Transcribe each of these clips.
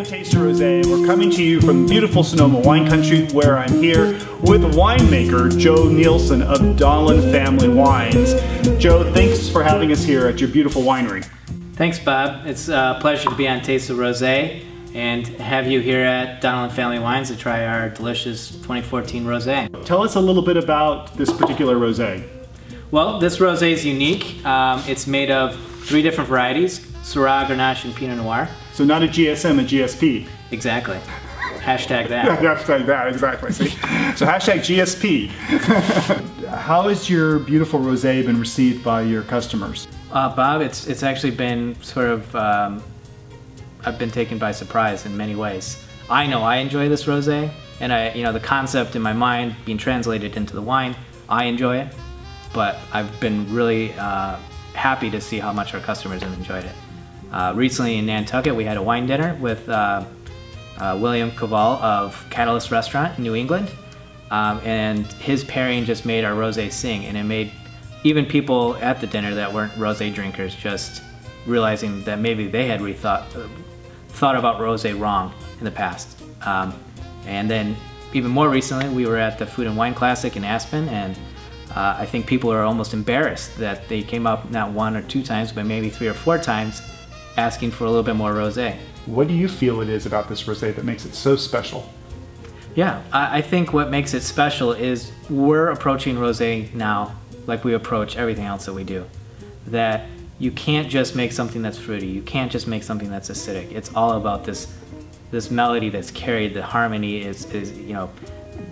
Taste of Rosé. We're coming to you from beautiful Sonoma wine country, where I'm here with winemaker Joe Nielsen of Donelan Family Wines. Joe, thanks for having us here at your beautiful winery. Thanks, Bob. It's a pleasure to be on Taste of Rosé and have you here at Donelan Family Wines to try our delicious 2014 Rosé. Tell us a little bit about this particular Rosé. Well, this Rosé is unique. It's made of 3 different varieties: Syrah, Grenache, and Pinot Noir. So not a GSM, a GSP. Exactly. Hashtag that. Yeah, hashtag that, exactly. See? So hashtag GSP. How has your beautiful Rosé been received by your customers? Bob, it's actually been sort of, I've been taken by surprise in many ways. I know I enjoy this Rosé, and the concept in my mind being translated into the wine, I enjoy it, but I've been really happy to see how much our customers have enjoyed it. Recently in Nantucket, we had a wine dinner with William Cavall of Catalyst Restaurant in New England, and his pairing just made our Rosé sing, and it made even people at the dinner that weren't Rosé drinkers just realizing that maybe they had thought about Rosé wrong in the past. And then even more recently, we were at the Food and Wine Classic in Aspen, and I think people are almost embarrassed that they came up not 1 or 2 times, but maybe 3 or 4 times asking for a little bit more Rosé. What do you feel it is about this Rosé that makes it so special? Yeah, I think what makes it special is we're approaching Rosé now like we approach everything else that we do. That you can't just make something that's fruity, you can't just make something that's acidic. It's all about this melody that's carried, the harmony is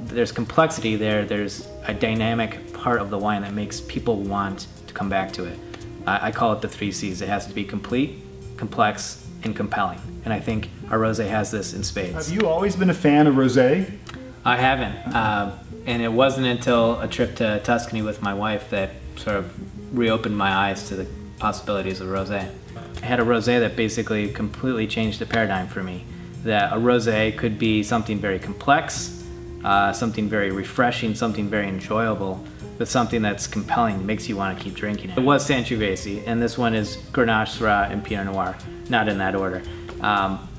there's complexity there, there's a dynamic part of the wine that makes people want to come back to it. I call it the 3 C's. It has to be complete, complex, and compelling. And I think our Rosé has this in spades. Have you always been a fan of Rosé? I haven't. And it wasn't until a trip to Tuscany with my wife that sort of reopened my eyes to the possibilities of Rosé. I had a Rosé that basically completely changed the paradigm for me. That a Rosé could be something very complex, something very refreshing, something very enjoyable, but something that's compelling, makes you want to keep drinking it. It was Sangiovese, and this one is Grenache, Syrah, and Pinot Noir, not in that order.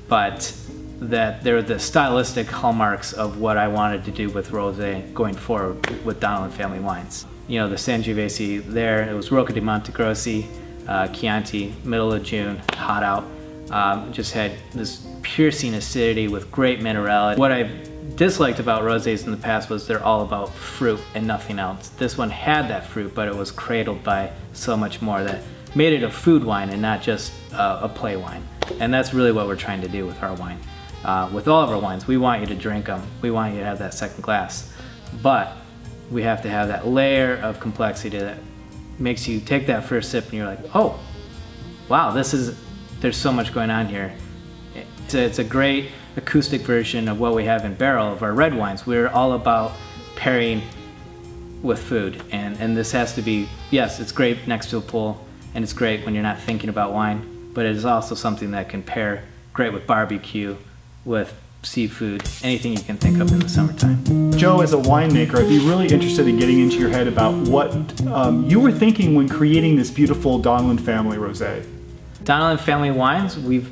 But that they're the stylistic hallmarks of what I wanted to do with Rosé going forward with Donelan Family Wines. The Sangiovese there, it was Rocca di Monte Grossi, Chianti, middle of June, hot out. Just had this piercing acidity with great minerality. What I disliked about Rosés in the past was they're all about fruit and nothing else. This one had that fruit, but it was cradled by so much more that made it a food wine and not just a play wine. And that's really what we're trying to do with our wine. With all of our wines, we want you to drink them. We want you to have that second glass. But we have to have that layer of complexity that makes you take that first sip and you're like, oh, wow, there's so much going on here. It's a great acoustic version of what we have in barrel of our red wines. We're all about pairing with food. And this has to be, yes, it's great next to a pool, and it's great when you're not thinking about wine, but it is also something that can pair great with barbecue, with seafood, anything you can think of in the summertime. Joe, as a winemaker, I'd be really interested in getting into your head about what you were thinking when creating this beautiful Donelan Family Rosé. Donelan Family Wines, we've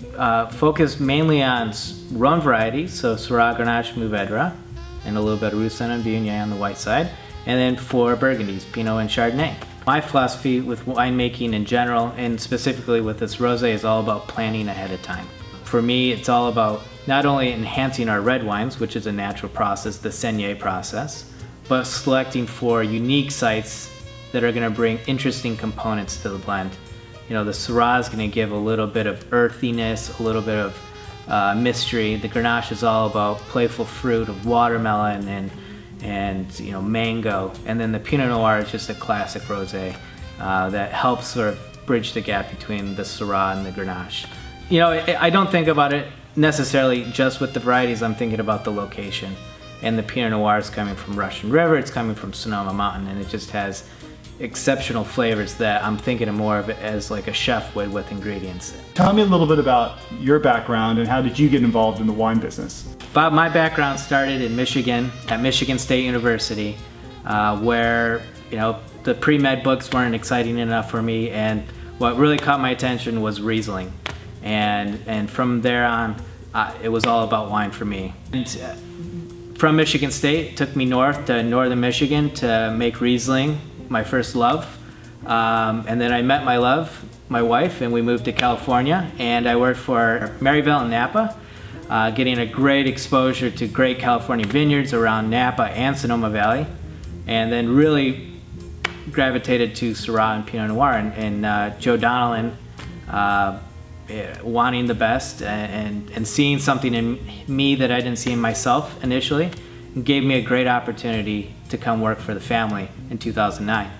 focused mainly on Rhone varieties, so Syrah, Grenache, Mourvedre, and a little bit of Roussanne and Viognier on the white side, and then 4 Burgundies, Pinot and Chardonnay. My philosophy with winemaking in general, and specifically with this Rosé, is all about planning ahead of time. For me, it's all about not only enhancing our red wines, which is a natural process, the saignée process, but selecting for unique sites that are going to bring interesting components to the blend. The Syrah is going to give a little bit of earthiness, a little bit of mystery. The Grenache is all about playful fruit of watermelon and mango. And then the Pinot Noir is just a classic Rosé that helps sort of bridge the gap between the Syrah and the Grenache. I don't think about it necessarily just with the varieties. I'm thinking about the location. And the Pinot Noir is coming from Russian River, it's coming from Sonoma Mountain, and it just has exceptional flavors that I'm thinking of more of it as like a chef would with ingredients. Tell me a little bit about your background and how did you get involved in the wine business? Bob, my background started in Michigan, at Michigan State University, where the pre-med books weren't exciting enough for me, and what really caught my attention was Riesling. And from there on, it was all about wine for me. And from Michigan State, it took me north to northern Michigan to make Riesling, my first love. And then I met my wife, and we moved to California, and I worked for Maryville and Napa, getting a great exposure to great California vineyards around Napa and Sonoma Valley, and then really gravitated to Syrah and Pinot Noir, and Joe Donelan, wanting the best and seeing something in me that I didn't see in myself initially, gave me a great opportunity to come work for the family in 2009.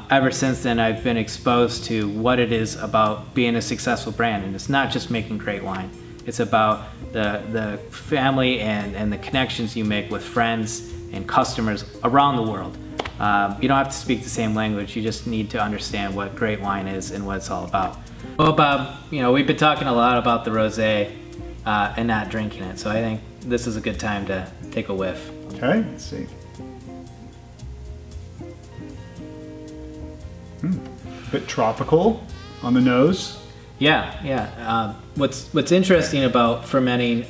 Ever since then, I've been exposed to what it is about being a successful brand, and it's not just making great wine. It's about the family and the connections you make with friends and customers around the world. You don't have to speak the same language, you just need to understand what great wine is and what it's all about. Well, Bob, we've been talking a lot about the Rosé and not drinking it, so I think this is a good time to take a whiff. Okay, let's see. Bit tropical on the nose. Yeah. What's interesting about fermenting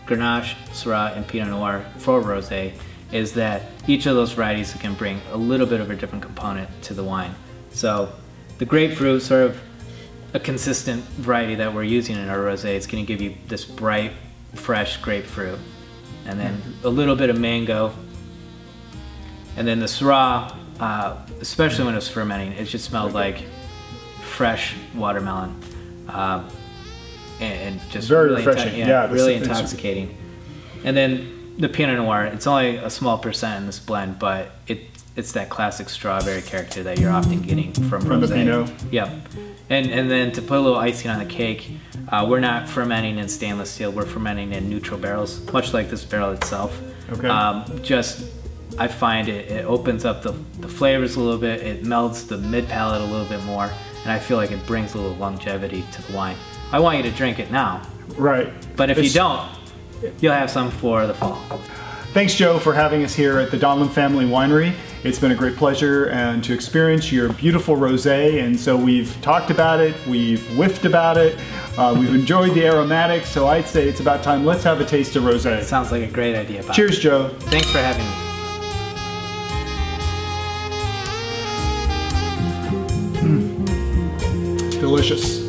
Grenache, Syrah, and Pinot Noir for Rosé is that each of those varieties can bring a little bit of a different component to the wine. So the grapefruit, sort of a consistent variety that we're using in our Rosé, is going to give you this bright, fresh grapefruit, and then a little bit of mango, and then the Syrah, especially when it's fermenting, it just smelled like fresh watermelon, and just very really refreshing. Really intoxicating. And then the Pinot Noir, it's only a small percent in this blend, but it's that classic strawberry character that you're often getting from Rosé. the Pinot. Yep. And then to put a little icing on the cake, we're not fermenting in stainless steel. We're fermenting in neutral barrels, much like this barrel itself. Okay. I find it opens up the flavors a little bit. It melds the mid palate a little bit more, and I feel like it brings a little longevity to the wine. I want you to drink it now. Right. But if you don't, you'll have some for the fall. Thanks, Joe, for having us here at the Donelan Family Winery. It's been a great pleasure and to experience your beautiful rosé. And so we've talked about it, we've whiffed about it, we've enjoyed the aromatics. So I'd say it's about time. Let's have a taste of rosé. Sounds like a great idea, Bob. Cheers, Joe. Thanks for having me. Delicious.